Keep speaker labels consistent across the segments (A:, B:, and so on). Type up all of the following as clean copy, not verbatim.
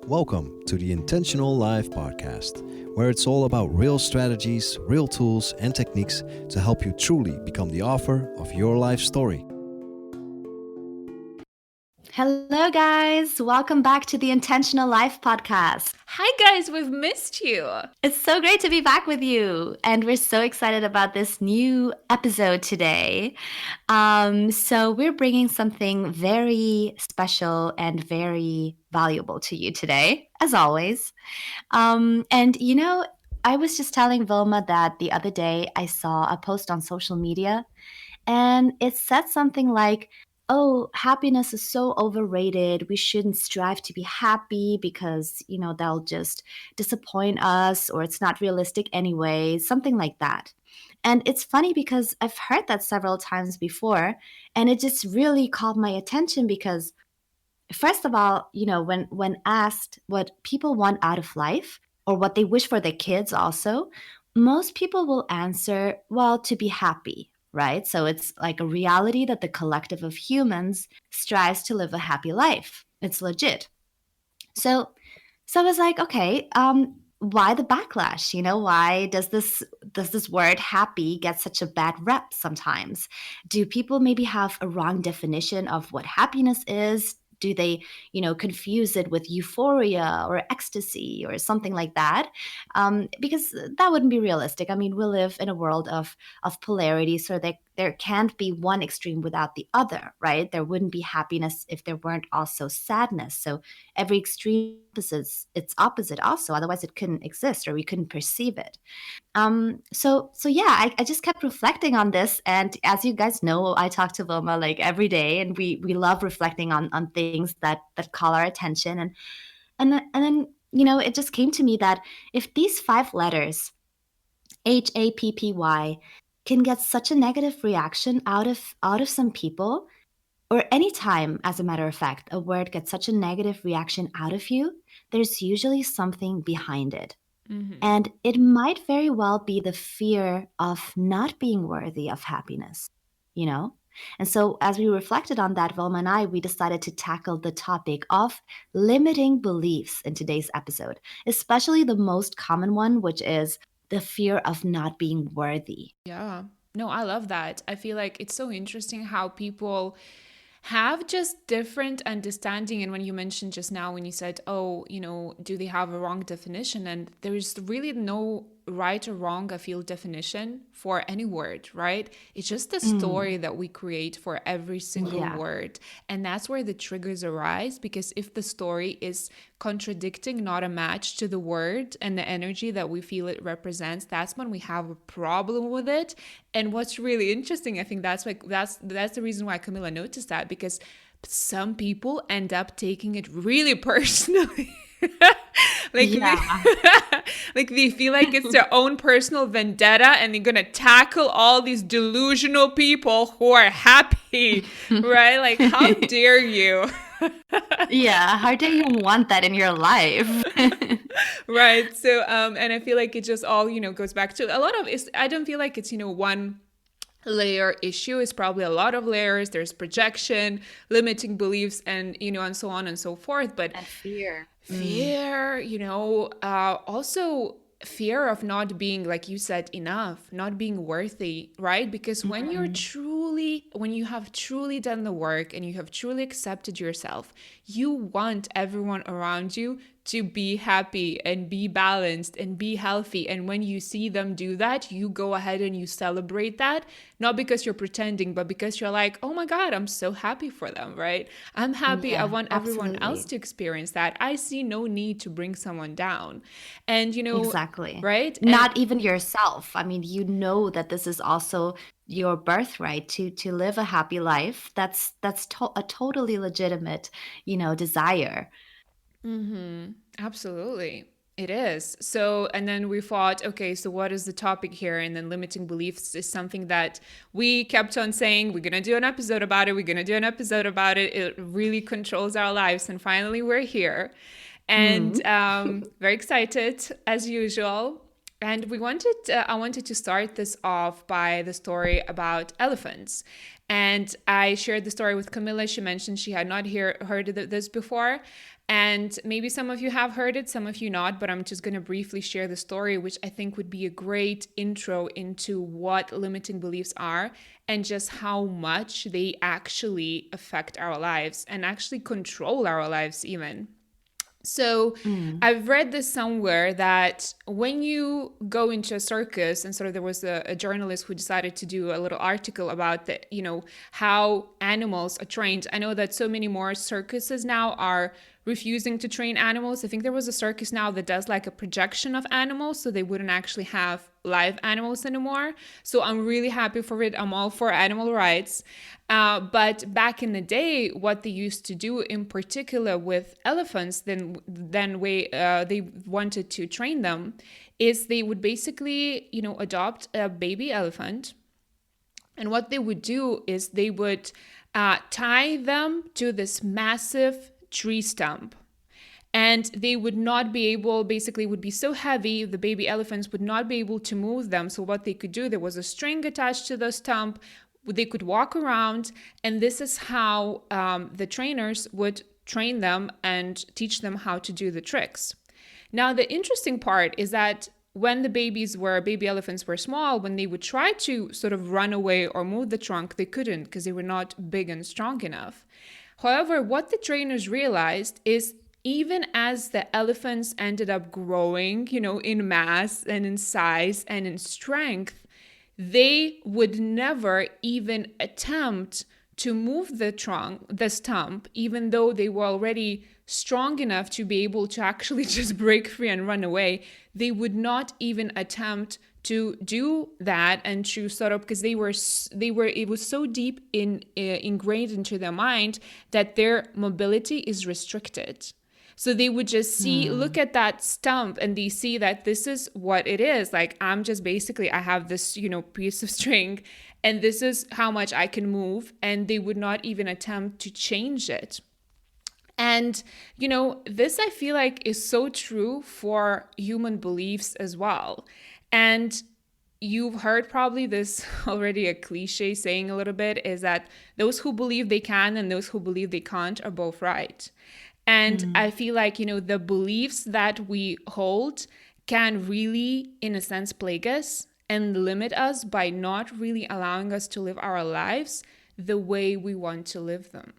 A: Welcome to the Intentional Life podcast, where it's all about real strategies, real tools, and techniques to help you truly become the author of your life story.
B: Hello, guys. Welcome back to the Intentional Life podcast.
C: Hi, guys. We've missed you.
B: It's so great to be back with you. And we're so excited about this new episode today. So, we're bringing something very special and very valuable to you today, as always. I was just telling Vilma that the other day I saw a post on social media and it said something like, oh, happiness is so overrated. We shouldn't strive to be happy because, they'll just disappoint us or it's not realistic anyway, something like that. And it's funny because I've heard that several times before, and it just really caught my attention because, first of all, when asked what people want out of life or what they wish for their kids also, most people will answer, well, to be happy, right? So it's like a reality that the collective of humans strives to live a happy life. It's legit. So I was like, okay, why the backlash? Why does this word happy get such a bad rep sometimes? Do people maybe have a wrong definition of what happiness is? Do they, confuse it with euphoria or ecstasy or something like that? Because that wouldn't be realistic. I mean, we live in a world of polarity, so there can't be one extreme without the other, right? There wouldn't be happiness if there weren't also sadness. So every extreme is its opposite also. Otherwise, it couldn't exist or we couldn't perceive it. So yeah, I just kept reflecting on this, and as you guys know, I talk to Vilma like every day, and we love reflecting on things that call our attention, and then it just came to me that if these five letters HAPPY can get such a negative reaction out of some people, or anytime, as a matter of fact, a word gets such a negative reaction out of you, there's usually something behind it. And it might very well be the fear of not being worthy of happiness, you know? And so, as we reflected on that, Velma and I, we decided to tackle the topic of limiting beliefs in today's episode, especially the most common one, which is the fear of not being worthy.
C: Yeah. No, I love that. I feel like it's so interesting how people have just different understanding. And when you mentioned just now, when you said, oh, do they have a wrong definition? And there is really no right or wrong, I feel, definition for any word, right? It's just the story that we create for every single word. And that's where the triggers arise, because if the story is contradicting, not a match to the word and the energy that we feel it represents, that's when we have a problem with it. And what's really interesting, I think that's the reason why Camilla noticed that, because some people end up taking it really personally. like they feel like it's their own personal vendetta, and they're gonna tackle all these delusional people who are happy, right? Like, how dare you?
B: Yeah, how dare you want that in your life?
C: Right. So and I feel like it just all goes back to a lot of I don't feel like it's one layer issue. Is probably a lot of layers. There's projection, limiting beliefs, and and so on and so forth. But
B: and fear,
C: also fear of not being, like you said, enough, not being worthy, right? Because when you have truly done the work and you have truly accepted yourself, you want everyone around you to be happy and be balanced and be healthy. And when you see them do that, you go ahead and you celebrate that, not because you're pretending, but because you're like, oh my God, I'm so happy for them, right? I'm happy.
B: Yeah,
C: I want everyone
B: absolutely.
C: else to experience that. I see no need to bring someone down. And,
B: Exactly.
C: right?
B: Not even yourself. I mean, that this is also your birthright to live a happy life. That's a totally legitimate, desire.
C: Absolutely. It is. So, and then we thought, okay, so what is the topic here? And then limiting beliefs is something that we kept on saying, we're going to do an episode about it. We're going to do an episode about it. It really controls our lives. And finally, we're here. And very excited, as usual. And I wanted to start this off by the story about elephants. And I shared the story with Camilla. She mentioned she had not heard of this before. And maybe some of you have heard it, some of you not, but I'm just going to briefly share the story, which I think would be a great intro into what limiting beliefs are and just how much they actually affect our lives and actually control our lives, even. So
B: Mm.
C: I've read this somewhere that when you go into a circus, and sort of there was a journalist who decided to do a little article about the, how animals are trained. I know that so many more circuses now are refusing to train animals. I think there was a circus now that does like a projection of animals, so they wouldn't actually have live animals anymore. So I'm really happy for it. I'm all for animal rights. But back in the day, what they used to do, in particular with elephants, then they wanted to train them, is they would basically, adopt a baby elephant, and what they would do is they would tie them to this massive tree stump. And they would not be able, basically would be so heavy, the baby elephants would not be able to move them. So what they could do, there was a string attached to the stump, they could walk around, and this is how the trainers would train them and teach them how to do the tricks. Now, the interesting part is that when the baby elephants were small, when they would try to sort of run away or move the trunk, they couldn't because they were not big and strong enough. However, what the trainers realized is even as the elephants ended up growing, in mass and in size and in strength, they would never even attempt to move the stump, even though they were already strong enough to be able to actually just break free and run away. They would not even attempt to do that, and to sort of, because it was so deep ingrained into their mind that their mobility is restricted. So they would just look at that stump, and they see that this is what it is. Like, I have this, piece of string, and this is how much I can move. And they would not even attempt to change it. And, this I feel like is so true for human beliefs as well. And you've heard probably this already, a cliche saying a little bit, is that those who believe they can and those who believe they can't are both right. And I feel like, the beliefs that we hold can really, in a sense, plague us and limit us by not really allowing us to live our lives the way we want to live them.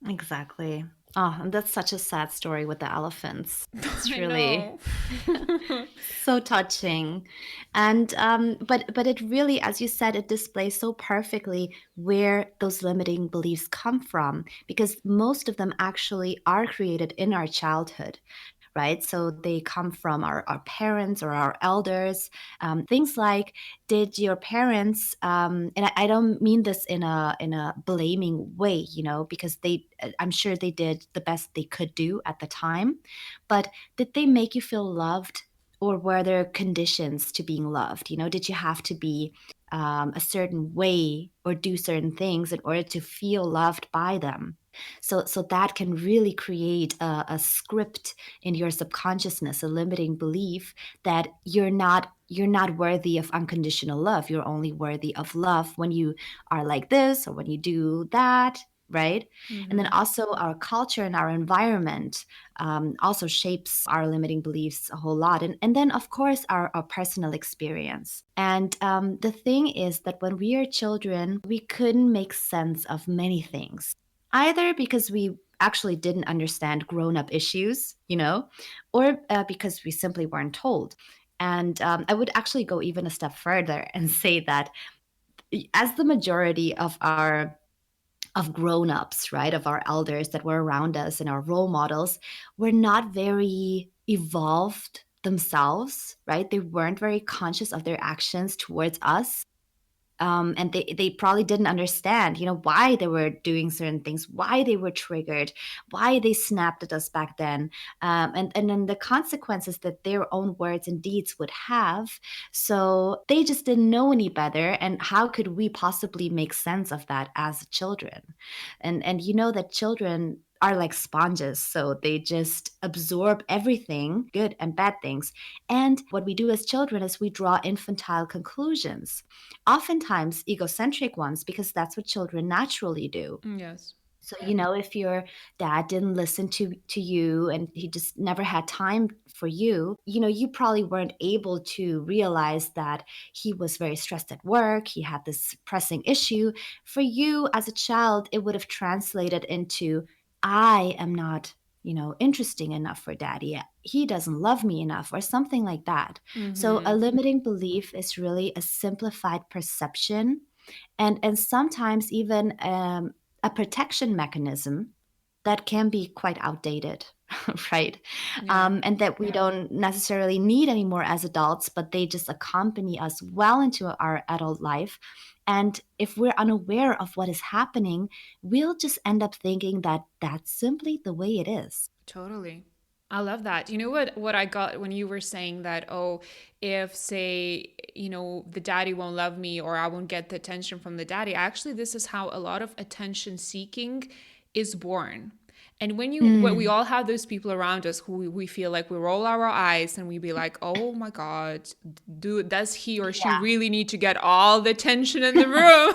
B: Exactly. Oh, and that's such a sad story with the elephants. It's
C: I
B: really
C: know.
B: so touching. And but it really, as you said, it displays so perfectly where those limiting beliefs come from, because most of them actually are created in our childhood, right? So they come from our parents or our elders. Things like, did your parents, and I don't mean this in a blaming way, because I'm sure they did the best they could do at the time, but did they make you feel loved? Or were there conditions to being loved? Did you have to be a certain way or do certain things in order to feel loved by them? So that can really create a script in your subconsciousness, a limiting belief that you're not worthy of unconditional love. You're only worthy of love when you are like this or when you do that, right? And then
C: Mm-hmm.
B: also our culture and our environment also shapes our limiting beliefs a whole lot. And then, of course, our personal experience. And the thing is that when we are children, we couldn't make sense of many things, either because we actually didn't understand grown-up issues, or because we simply weren't told. And I would actually go even a step further and say that as the majority of grown-ups, right, of our elders that were around us and our role models, were not very evolved themselves, right? They weren't very conscious of their actions towards us. And they probably didn't understand, why they were doing certain things, why they were triggered, why they snapped at us back then, and then the consequences that their own words and deeds would have. So they just didn't know any better, and how could we possibly make sense of that as children? And you know that children are like sponges. So they just absorb everything, good and bad things. And what we do as children is we draw infantile conclusions, oftentimes egocentric ones, because that's what children naturally do.
C: Yes.
B: So, if your dad didn't listen to you and he just never had time for you, you probably weren't able to realize that he was very stressed at work, he had this pressing issue. For you as a child, it would have translated into, I am not, interesting enough for daddy. He doesn't love me enough, or something like that. So, a
C: Mm-hmm.
B: limiting belief is really a simplified perception, and sometimes even a protection mechanism that can be quite outdated, right?
C: Yeah.
B: And that we don't necessarily need anymore as adults, but they just accompany us well into our adult life. And if we're unaware of what is happening, we'll just end up thinking that that's simply the way it is.
C: Totally. I love that. You know what I got when you were saying that, oh, if say, the daddy won't love me or I won't get the attention from the daddy, actually this is how a lot of attention seeking is born. And when we
B: Mm,
C: all have those people around us who we feel like we roll our eyes and we be like, oh my God, does he or she
B: yeah.
C: really need to get all the attention in the room?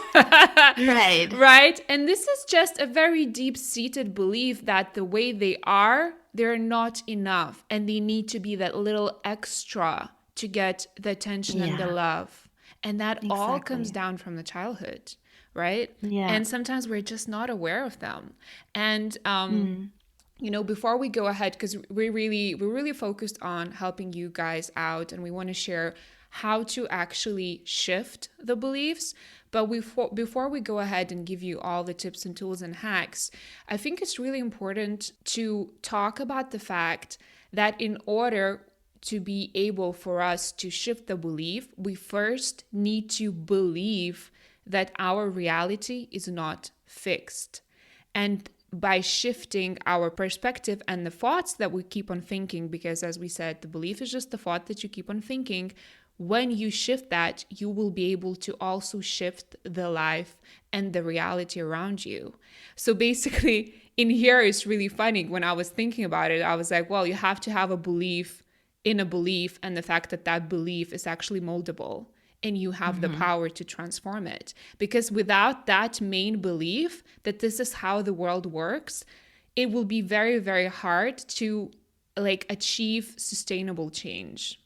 B: Right.
C: Right? And this is just a very deep seated belief that the way they are, they're not enough and they need to be that little extra to get the attention and the
B: Yeah,
C: love. And that all comes
B: exactly.
C: down from the childhood, right?
B: Yeah.
C: And sometimes we're just not aware of them. And
B: Mm,
C: before we go ahead, because we're really focused on helping you guys out and we want to share how to actually shift the beliefs. But before we go ahead and give you all the tips and tools and hacks, I think it's really important to talk about the fact that in order to be able for us to shift the belief, we first need to believe that our reality is not fixed. And by shifting our perspective and the thoughts that we keep on thinking, because as we said, the belief is just the thought that you keep on thinking. When you shift that, you will be able to also shift the life and the reality around you. So basically, in here, it's really funny. When I was thinking about it, I was like, well, you have to have a belief in a belief, and the fact that that belief is actually moldable and you have the
B: mhm.
C: power to transform it. Because without that main belief that this is how the world works, it will be very, very hard to achieve sustainable change.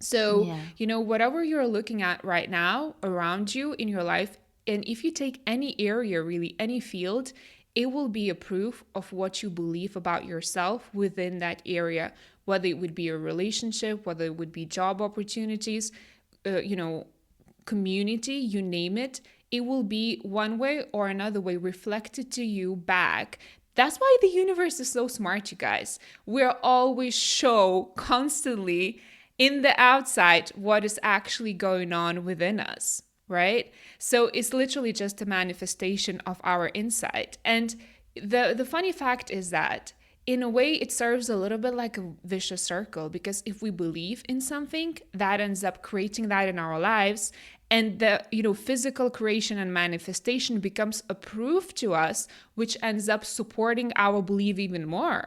C: So,
B: Yeah.
C: whatever you're looking at right now around you in your life, and if you take any area, really any field, it will be a proof of what you believe about yourself within that area, whether it would be a relationship, whether it would be job opportunities, you know, community, you name it, it will be one way or another way reflected to you back. That's why the universe is so smart, you guys. We're always show constantly in the outside what is actually going on within us, right? So it's literally just a manifestation of our inside. And the funny fact is that in a way it serves a little bit like a vicious circle, because if we believe in something, that ends up creating that in our lives, and the physical creation and manifestation becomes a proof to us, which ends up supporting our belief even more.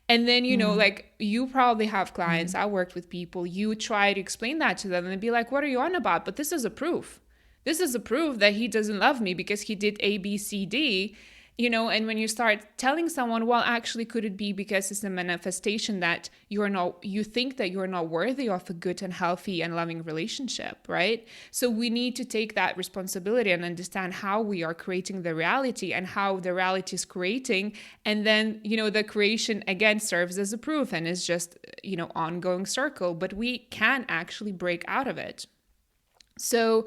C: And then
B: Mm,
C: like you probably have clients,
B: mm,
C: I worked with people, you try to explain that to them and they'd be like, what are you on about? But this is a proof. This is a proof that he doesn't love me because he did A, B, C, D. And when you start telling someone, well, actually, could it be because it's a manifestation that you think that you're not worthy of a good and healthy and loving relationship, right? So we need to take that responsibility and understand how we are creating the reality and how the reality is creating. And then, the creation again serves as a proof and is just, ongoing circle, but we can actually break out of it. So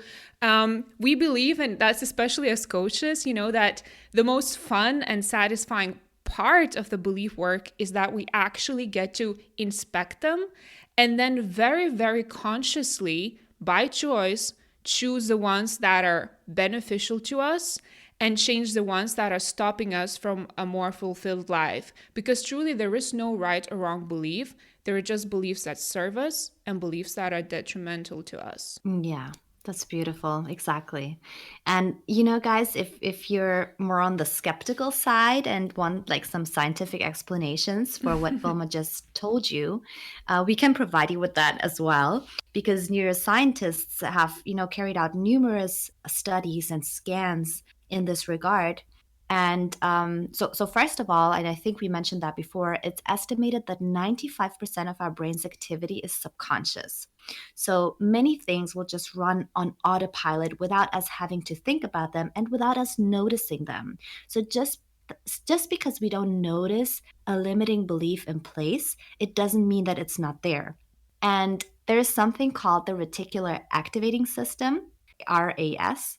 C: we believe, and that's especially as coaches, that the most fun and satisfying part of the belief work is that we actually get to inspect them and then very, very consciously, by choice, choose the ones that are beneficial to us and change the ones that are stopping us from a more fulfilled life. Because truly, there is no right or wrong belief. There are just beliefs that serve us and beliefs that are detrimental to us.
B: yeah. That's beautiful. Exactly. And guys, if you're more on the skeptical side and want like some scientific explanations for what Vilma just told you, we can provide you with that as well, because neuroscientists have, carried out numerous studies and scans in this regard. And so first of all, and I think we mentioned that before, it's estimated that 95% of our brain's activity is subconscious. So many things will just run on autopilot without us having to think about them and without us noticing them. So just because we don't notice a limiting belief in place, it doesn't mean that it's not there. And there's something called the reticular activating system, RAS,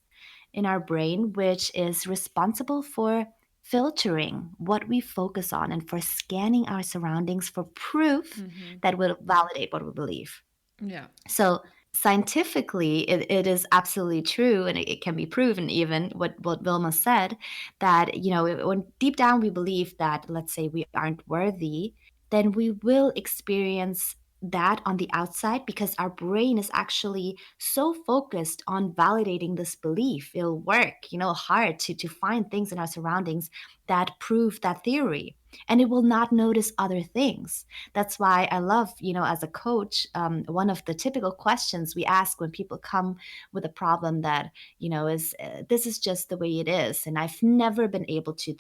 B: in our brain, which is responsible for filtering what we focus on and for scanning our surroundings for proof that will validate what we believe.
C: Yeah.
B: So scientifically, it is absolutely true, and it can be proven even what Vilma said, that when deep down we believe that, let's say, we aren't worthy, then we will experience that on the outside because our brain is actually so focused on validating this belief. It'll work, hard to find things in our surroundings that prove that theory, and it will not notice other things. That's why I love, as a coach, one of the typical questions we ask when people come with a problem that, is this is just the way it is. And I've never been able to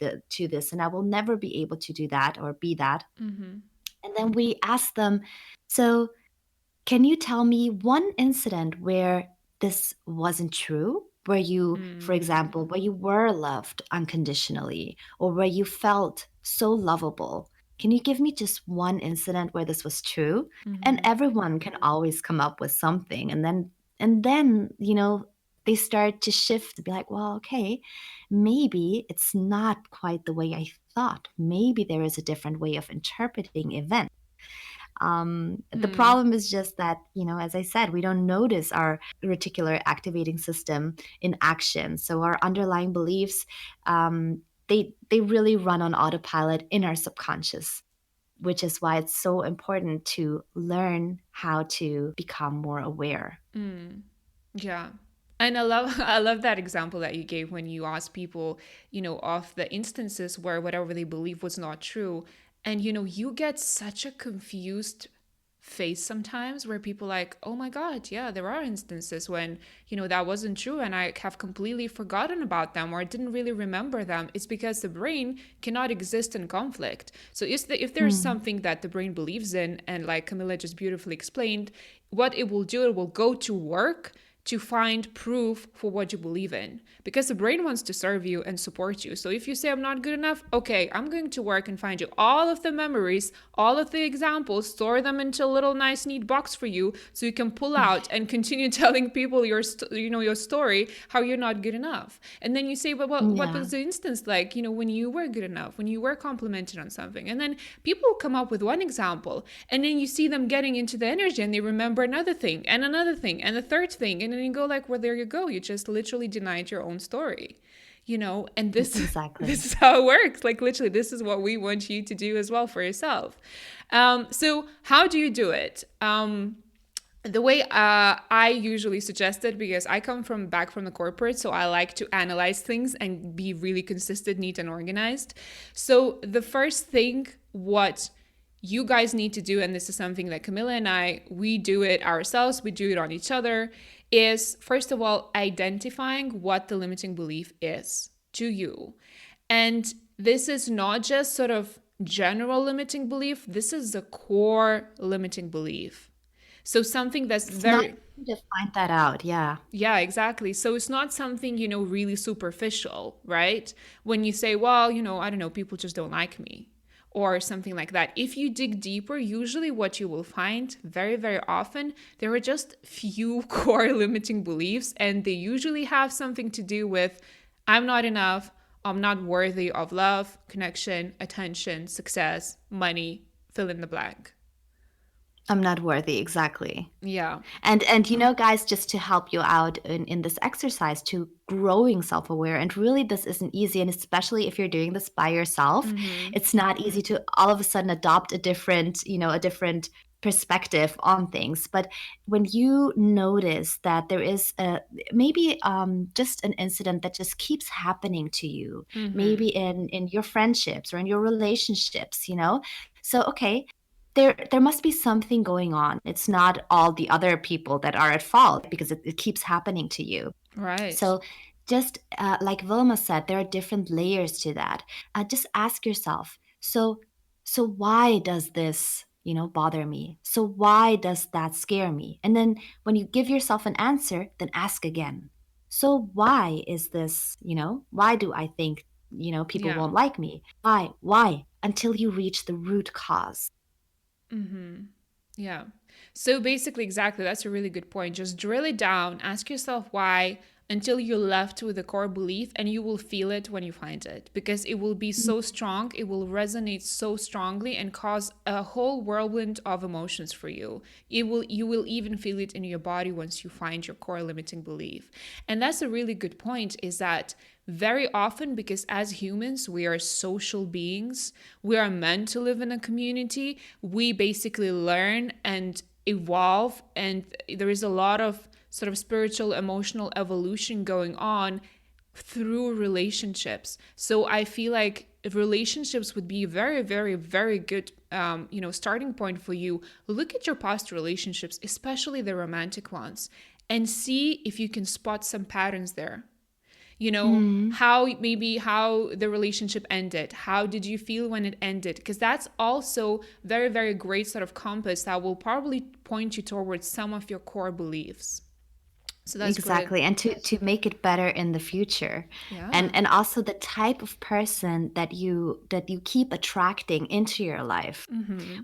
B: this, and I will never be able to do that or be that.
C: Mm-hmm.
B: And then we ask them, so can you tell me one incident where this wasn't true? Where you, for example, where you were loved unconditionally or where you felt so lovable? Can you give me just one incident where this was true? And everyone can always come up with something. And then, they start to shift to be like, well, okay, maybe it's not quite the way I thought. Maybe there is a different way of interpreting events. The problem is just that, as I said, we don't notice our reticular activating system in action. So our underlying beliefs, they really run on autopilot in our subconscious, which is why it's so important to learn how to become more aware.
C: Yeah. And I love I love that example that you gave when you asked people, of the instances where whatever they believe was not true. And you get such a confused face sometimes where people like, oh my God, yeah, there are instances when, that wasn't true and I have completely forgotten about them or I didn't really remember them. It's because the brain cannot exist in conflict. So if there's something that the brain believes in, and like Camilla just beautifully explained, what it will do, it will go to work to find proof for what you believe in, because the brain wants to serve you and support you. So if you say I'm not good enough, okay, I'm going to work and find you all of the memories, all of the examples, store them into a little nice neat box for you so you can pull out and continue telling people your story, how you're not good enough. And then you say, but what
B: Yeah.
C: was the instance like, when you were good enough, when you were complimented on something? And then people come up with one example, and then you see them getting into the energy and they remember another thing and a third thing, and then you go like, well, there you go, you just literally denied your own story, and this
B: Exactly.
C: this is how it works. Like, literally, this is what we want you to do as well for yourself. So how do you do it? The way I usually suggest it, because I come back from the corporate, so I like to analyze things and be really consistent, neat, and organized. So the first thing, what you guys need to do, and this is something that Camilla and we do it ourselves, we do it on each other, is first of all, identifying what the limiting belief is to you. And this is not just sort of general limiting belief, this is the core limiting belief. So something that's
B: It's
C: very...
B: not easy to find that out. Yeah.
C: Yeah, exactly. So it's not something, really superficial, right? When you say, well, I don't know, people just don't like me or something like that. If you dig deeper, usually what you will find very, very often, there are just few core limiting beliefs, and they usually have something to do with I'm not enough, I'm not worthy of love, connection, attention, success, money, fill in the blank.
B: I'm not worthy. Exactly.
C: Yeah.
B: And guys, just to help you out in this exercise to growing self-aware, and really this isn't easy, and especially if you're doing this by yourself, it's not easy to all of a sudden adopt a different perspective on things. But when you notice that there is maybe just an incident that just keeps happening to you, maybe in your friendships or in your relationships, so okay, there must be something going on. It's not all the other people that are at fault because it keeps happening to you.
C: Right.
B: So just like Vilma said, there are different layers to that. Just ask yourself, so why does this, bother me? So why does that scare me? And then when you give yourself an answer, then ask again. So why is this, why do I think, people
C: Yeah.
B: won't like me? Why? Why? Until you reach the root cause.
C: Yeah. So basically, exactly, that's a really good point. Just drill it down, ask yourself why until you're left with the core belief, and you will feel it when you find it because it will be so strong, it will resonate so strongly and cause a whole whirlwind of emotions for you. You will even feel it in your body once you find your core limiting belief. And that's a really good point, is that very often, because as humans we are social beings, we are meant to live in a community, we basically learn and evolve, and there is a lot of sort of spiritual emotional evolution going on through relationships. So I feel like relationships would be a very, very, very good starting point for you. Look at your past relationships, especially the romantic ones, and see if you can spot some patterns there.
B: Mm,
C: How the relationship ended, how did you feel when it ended, because that's also very, very great sort of compass that will probably point you towards some of your core beliefs. So that's great.
B: exactly. And to make it better in the future.
C: Yeah.
B: And also the type of person that you keep attracting into your life,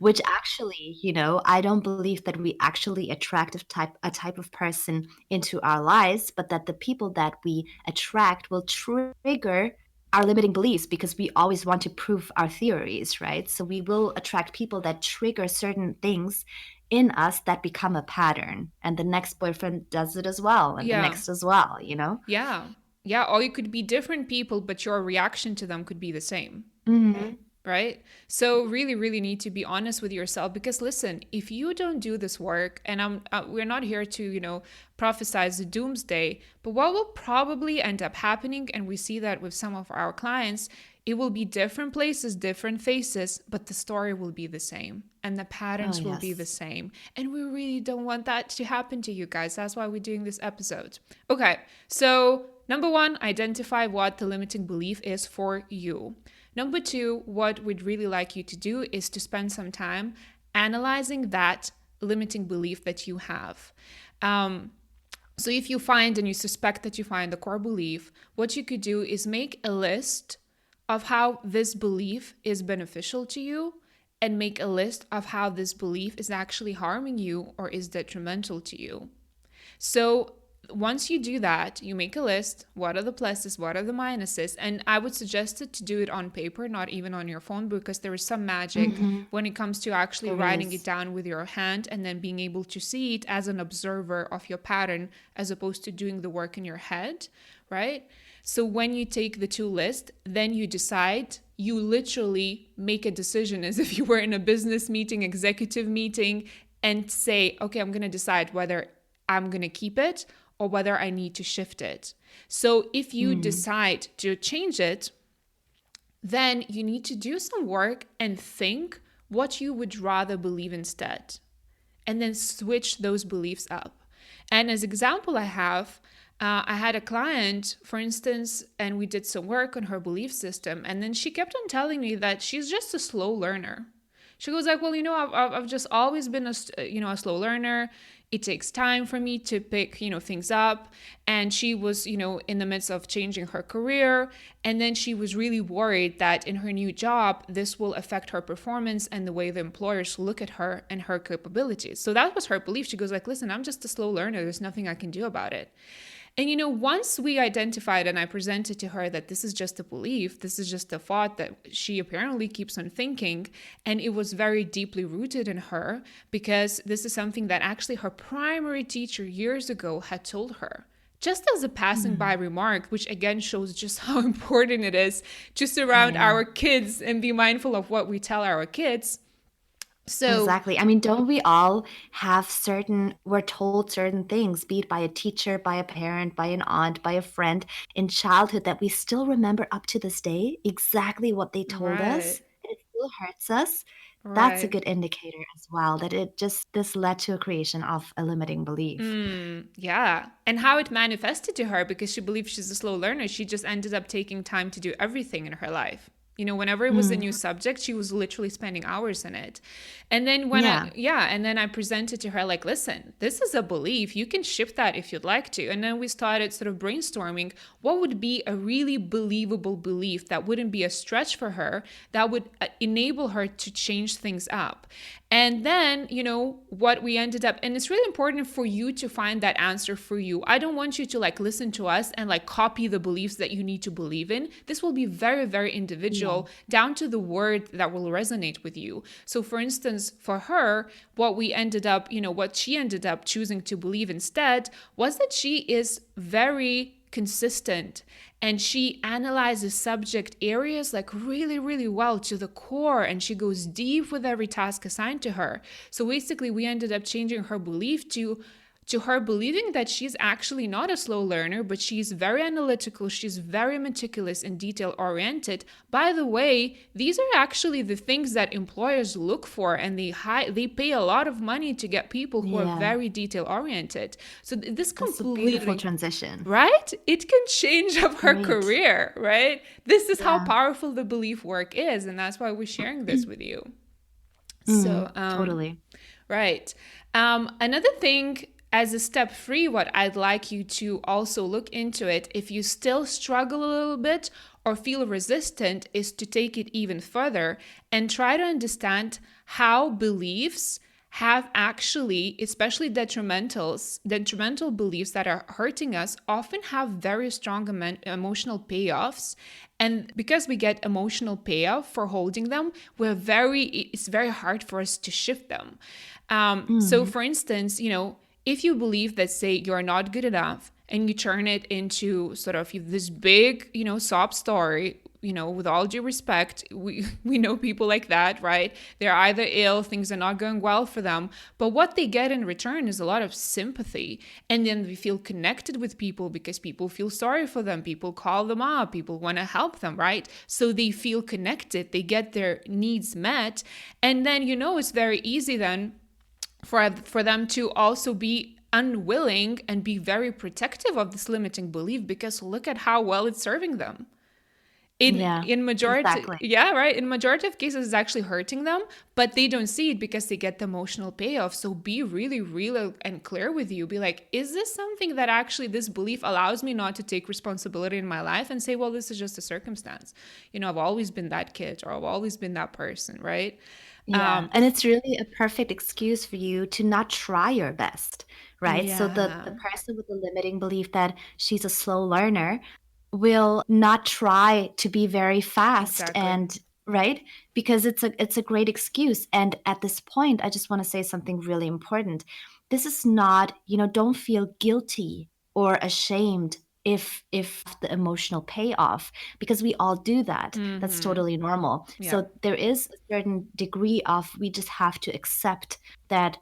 B: which actually, I don't believe that we actually attract a type of person into our lives, but that the people that we attract will trigger our limiting beliefs because we always want to prove our theories, right? So we will attract people that trigger certain things in us that become a pattern. And the next boyfriend does it as well, and the
C: Yeah.
B: next as well.
C: Yeah. Yeah. Or you could be different people, but your reaction to them could be the same.
B: Hmm.
C: Right? So really, really need to be honest with yourself, because listen, if you don't do this work, and we're not here to prophesize the doomsday, but what will probably end up happening, and we see that with some of our clients, it will be different places, different faces, but the story will be the same and the
B: Oh,
C: patterns will be the
B: yes.
C: same. And we really don't want that to happen to you guys. That's why we're doing this episode. Okay, so number one, identify what the limiting belief is for you. Number two, what we'd really like you to do is to spend some time analyzing that limiting belief that you have. So if you find and you suspect that you find the core belief, what you could do is make a list of how this belief is beneficial to you, and make a list of how this belief is actually harming you or is detrimental to you. So once you do that, you make a list. What are the pluses? What are the minuses? And I would suggest it to do it on paper, not even on your phone, because there is some magic
B: Hmm.
C: when it comes to actually
B: There
C: writing it
B: is.
C: down with your hand and then being able to see it as an observer of your pattern, as opposed to doing the work in your head, right? So when you take the two lists, then you decide, you literally make a decision as if you were in a business meeting, executive meeting, and say, okay, I'm going to decide whether I'm going to keep it or whether I need to shift it. So if you
B: Mm.
C: decide to change it, then you need to do some work and think what you would rather believe instead, and then switch those beliefs up. And as example, I had a client, for instance, and we did some work on her belief system, and then she kept on telling me that she's just a slow learner. She goes like, well, I've just always been a slow learner. It takes time for me to pick, things up. And she was, in the midst of changing her career. And then she was really worried that in her new job, this will affect her performance and the way the employers look at her and her capabilities. So that was her belief. She goes like, listen, I'm just a slow learner. There's nothing I can do about it. And once we identified and I presented to her that this is just a belief, this is just a thought that she apparently keeps on thinking, and it was very deeply rooted in her, because this is something that actually her primary teacher years ago had told her. Just as a passing by
B: Mm.
C: remark, which again shows just how important it is to
B: Oh,
C: surround
B: yeah.
C: our kids and be mindful of what we tell our kids. So,
B: Exactly. I mean, don't we all have we're told certain things, be it by a teacher, by a parent, by an aunt, by a friend in childhood that we still remember up to this day exactly what they told
C: right,
B: us, and it still hurts us? That's a
C: right.
B: good indicator as well that this led to a creation of a limiting belief.
C: Yeah. And how it manifested to her, because she believed she's a slow learner, she just ended up taking time to do everything in her life. Whenever it was a new
B: Mm,
C: subject, she was literally spending hours in it. And then
B: yeah.
C: and then I presented to her, like, listen, this is a belief. You can shift that if you'd like to. And then we started sort of brainstorming what would be a really believable belief that wouldn't be a stretch for her, that would enable her to change things up. And then, what we ended up, and it's really important for you to find that answer for you. I don't want you to like listen to us and like copy the beliefs that you need to believe in. This will be very, very
B: Yeah.
C: individual, down to the word that will resonate with you. So, for instance, for her, what she ended up choosing to believe instead was that she is very consistent, and she analyzes subject areas like really, really well to the core, and she goes deep with every task assigned to her. So basically we ended up changing her belief to her believing that she's actually not a slow learner, but she's very analytical, she's very meticulous and detail oriented. By the way, these are actually the things that employers look for, and they pay a lot of money to get people who are
B: Yeah.
C: very detail oriented. So this
B: That's a beautiful
C: completely,
B: transition.
C: right? It can change up her
B: Great.
C: career, right? This is how
B: Yeah.
C: powerful the belief work is, and that's why we're sharing this with you. So,
B: Totally.
C: right. Another thing, as a step three, what I'd like you to also look into it, if you still struggle a little bit or feel resistant, is to take it even further and try to understand how beliefs have actually, especially detrimental beliefs that are hurting us, often have very strong emotional payoffs. And because we get emotional payoff for holding them, it's very hard for us to shift them. So
B: Mhm.
C: for instance, if you believe that, say, you're not good enough, and you turn it into sort of this big, sob story, with all due respect, we know people like that, right? They're either ill, things are not going well for them, but what they get in return is a lot of sympathy. And then we feel connected with people because people feel sorry for them, people call them up, people want to help them, right? So they feel connected, they get their needs met. And then, it's very easy then for them to also be unwilling and be very protective of this limiting belief, because look at how well it's serving them. in
B: Yeah.
C: in majority,
B: Exactly.
C: yeah, right, in majority of cases it's actually hurting them, but they don't see it because they get the emotional payoff. So be really real and clear with you. Be like, is this something that actually this belief allows me not to take responsibility in my life and say, well, this is just a circumstance, I've always been that kid, or I've always been that person, right?
B: Yeah. And it's really a perfect excuse for you to not try your best, right? So the
C: Yeah,
B: person with the limiting belief that she's a slow learner will not try to be very fast
C: exactly.
B: and right? Because it's a great excuse. And at this point, I just want to say something really important. This is not, don't feel guilty or ashamed if the emotional payoff, because we all do that. That's
C: Mm-hmm.
B: totally normal.
C: Yeah.
B: So there is a certain degree of, we just have to accept that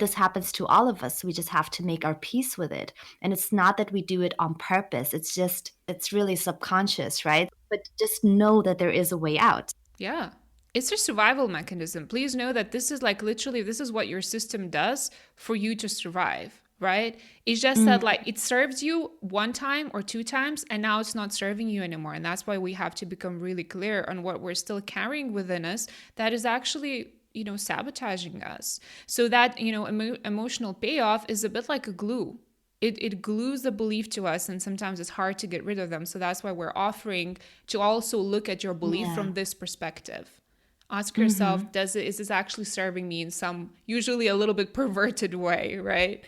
B: this happens to all of us. We just have to make our peace with it. And it's not that we do it on purpose. It's really subconscious, right? But just know that there is a way out.
C: Yeah. It's a survival mechanism. Please know that this is like literally, this is what your system does for you to survive, right? It's just that
B: Mm,
C: like it serves you one time or two times, and now it's not serving you anymore. And that's why we have to become really clear on what we're still carrying within us that is actually, sabotaging us. So that, emotional payoff is a bit like a glue. It glues the belief to us, and sometimes it's hard to get rid of them. So that's why we're offering to also look at your belief
B: yeah.
C: from this perspective. Ask yourself,
B: Hmm.
C: is this actually serving me in some usually a little bit perverted way, right?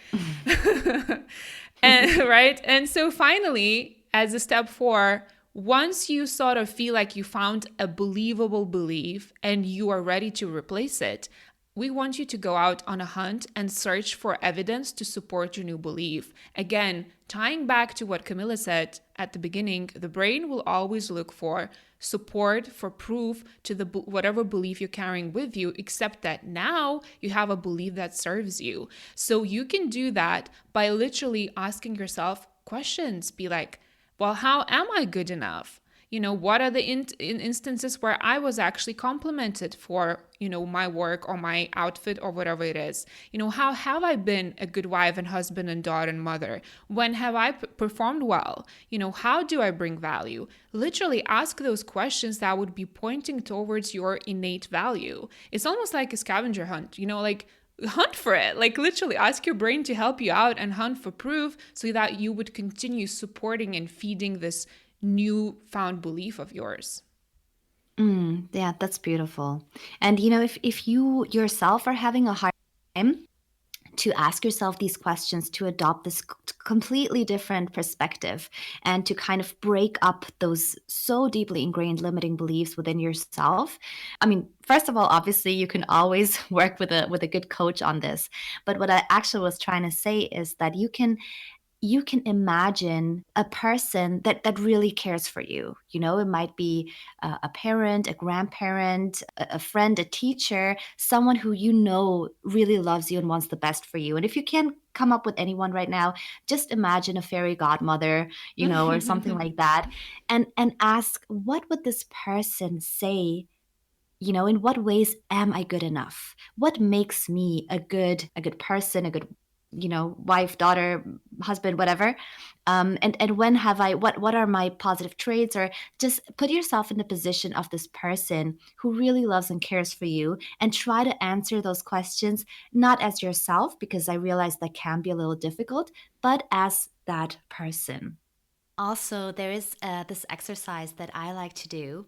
C: And right. And so finally, as a step four, once you sort of feel like you found a believable belief and you are ready to replace it, we want you to go out on a hunt and search for evidence to support your new belief. Again, tying back to what Camilla said at the beginning, the brain will always look for support, for proof to the whatever belief you're carrying with you, except that now you have a belief that serves you. So you can do that by literally asking yourself questions. Be like, well, how am I good enough? What are the instances where I was actually complimented for, my work or my outfit or whatever it is? How have I been a good wife and husband and daughter and mother? When have I performed well? How do I bring value? Literally ask those questions that would be pointing towards your innate value. It's almost like a scavenger hunt, like hunt for it. Like literally ask your brain to help you out and hunt for proof so that you would continue supporting and feeding this newfound belief of yours.
B: Yeah, that's beautiful. And if you yourself are having a hard time to ask yourself these questions, to adopt this completely different perspective, and to kind of break up those so deeply ingrained limiting beliefs within yourself. I mean, first of all, obviously you can always work with a good coach on this. But what I actually was trying to say is that you can imagine a person that really cares for you. It might be a parent, a grandparent, a friend, a teacher, someone who really loves you and wants the best for you. And if you can't come up with anyone right now, just imagine a fairy godmother, or something like that, and ask, what would this person say? In what ways am I good enough? What makes me a good person, a good, wife, daughter, husband, whatever? And when have I, what are my positive traits? Or just put yourself in the position of this person who really loves and cares for you, and try to answer those questions, not as yourself, because I realize that can be a little difficult, but as that person. Also, there is this exercise that I like to do.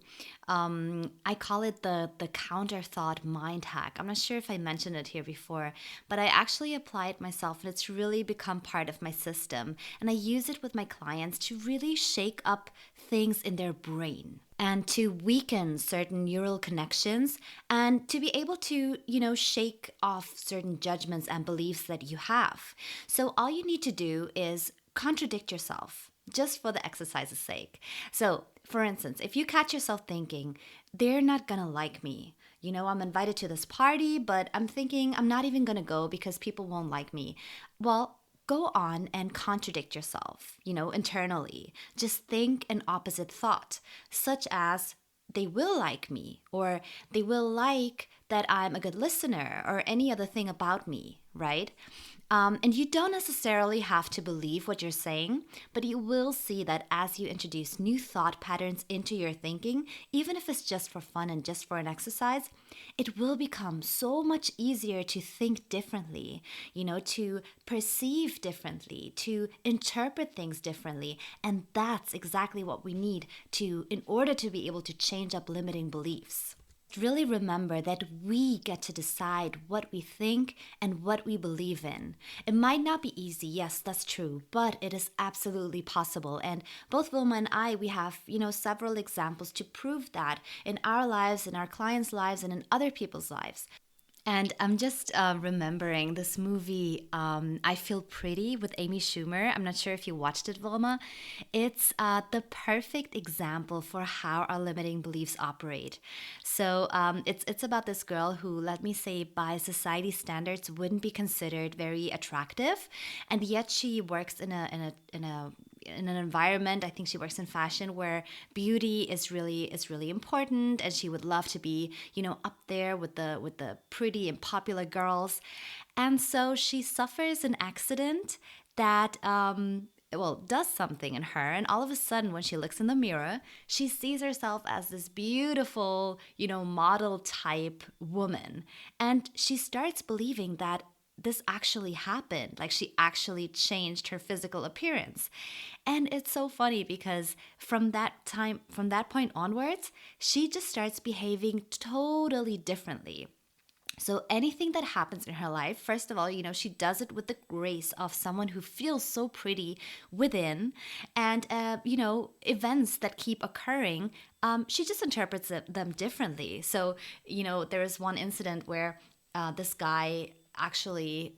B: I call it the counter thought mind hack. I'm not sure if I mentioned it here before, but I actually apply it myself, and it's really become part of my system. And I use it with my clients to really shake up things in their brain and to weaken certain neural connections, and to be able to, shake off certain judgments and beliefs that you have. So all you need to do is contradict yourself, just for the exercise's sake. So, for instance, if you catch yourself thinking, they're not gonna like me. I'm invited to this party, but I'm thinking I'm not even gonna go because people won't like me. Well, go on and contradict yourself, internally. Just think an opposite thought, such as, they will like me, or they will like that I'm a good listener, or any other thing about me, right? And you don't necessarily have to believe what you're saying, but you will see that as you introduce new thought patterns into your thinking, even if it's just for fun and just for an exercise, it will become so much easier to think differently, to perceive differently, to interpret things differently. And that's exactly what we need in order to be able to change up limiting beliefs. Really remember that we get to decide what we think and what we believe in. It might not be easy, yes, that's true, but it is absolutely possible. And both Wilma and I, we have, several examples to prove that in our lives, in our clients' lives, and in other people's lives. And I'm just remembering this movie, I Feel Pretty, with Amy Schumer. I'm not sure if you watched it, Vilma. It's the perfect example for how our limiting beliefs operate. So it's about this girl who, let me say, by society standards, wouldn't be considered very attractive, and yet she works in an environment, I think she works in fashion, where beauty is really important, and she would love to be, up there with the pretty and popular girls. And so she suffers an accident that does something in her, and all of a sudden, when she looks in the mirror, she sees herself as this beautiful, model type woman, and she starts believing that this actually happened. Like, she actually changed her physical appearance. And it's so funny because from that point onwards, she just starts behaving totally differently. So anything that happens in her life, first of all, she does it with the grace of someone who feels so pretty within. And, events that keep occurring, she just interprets them differently. So, there is one incident where this guy actually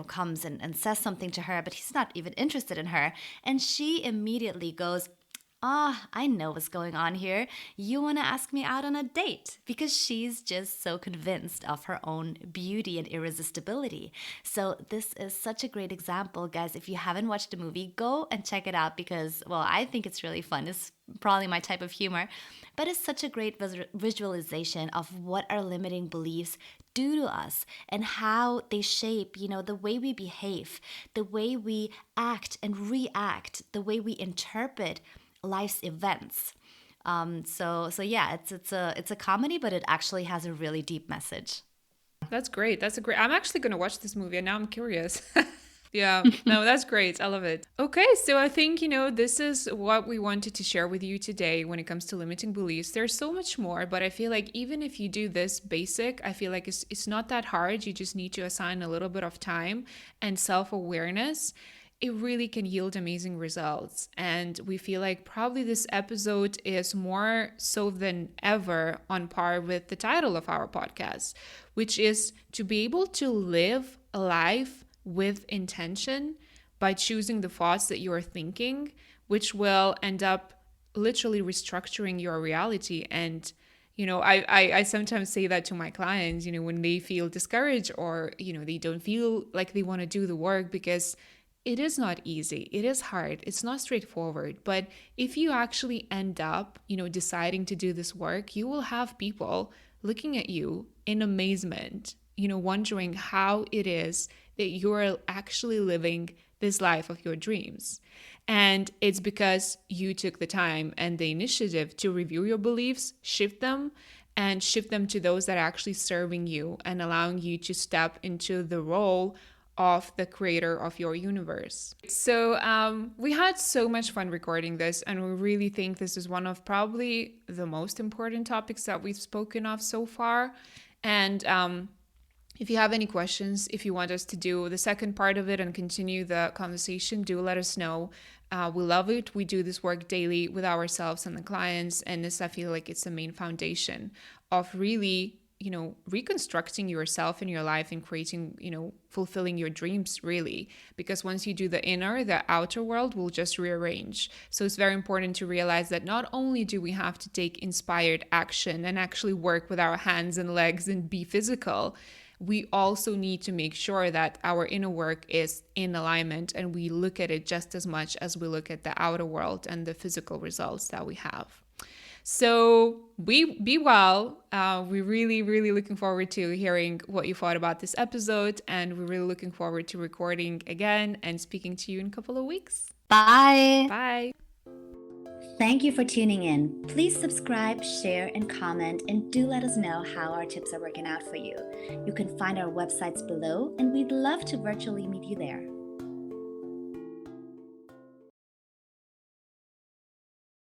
B: comes and says something to her, but he's not even interested in her, and she immediately goes, I know what's going on here. You want to ask me out on a date, because she's just so convinced of her own beauty and irresistibility. So this is such a great example, guys. If you haven't watched the movie, go and check it out, because, well, I think it's really fun. It's probably my type of humor, but it's such a great visualization of what our limiting beliefs do to us and how they shape, the way we behave, the way we act and react, the way we interpret life's events. So yeah, it's a comedy, but it actually has a really deep message.
C: That's great. I'm actually going to watch this movie, and now I'm curious. Yeah, no, that's great. I love it. Okay, so I think, this is what we wanted to share with you today when it comes to limiting beliefs. There's so much more, but I feel like even if you do this basic, I feel like it's not that hard. You just need to assign a little bit of time and self-awareness. It really can yield amazing results. And we feel like probably this episode is more so than ever on par with the title of our podcast, which is to be able to live a life with intention by choosing the thoughts that you are thinking, which will end up literally restructuring your reality. And I sometimes say that to my clients, when they feel discouraged or they don't feel like they want to do the work, because it is not easy. It is hard. It's not straightforward. But if you actually end up, deciding to do this work, you will have people looking at you in amazement, wondering how it is that you're actually living this life of your dreams. And it's because you took the time and the initiative to review your beliefs, shift them to those that are actually serving you and allowing you to step into the role of the creator of your universe. So we had so much fun recording this, and we really think this is one of probably the most important topics that we've spoken of so far. And if you have any questions, if you want us to do the second part of it and continue the conversation, do let us know. We love it. We do this work daily with ourselves and the clients, and this, I feel like, it's the main foundation of really reconstructing yourself in your life and creating, fulfilling your dreams, really. Because once you do the inner, the outer world will just rearrange. So it's very important to realize that not only do we have to take inspired action and actually work with our hands and legs and be physical, we also need to make sure that our inner work is in alignment, and we look at it just as much as we look at the outer world and the physical results that we have. So be well. We're really, really looking forward to hearing what you thought about this episode, and we're really looking forward to recording again and speaking to you in a couple of weeks.
B: Bye.
C: Bye.
B: Thank you for tuning in. Please subscribe, share, and comment, and do let us know how our tips are working out for you. You can find our websites below, and we'd love to virtually meet you there.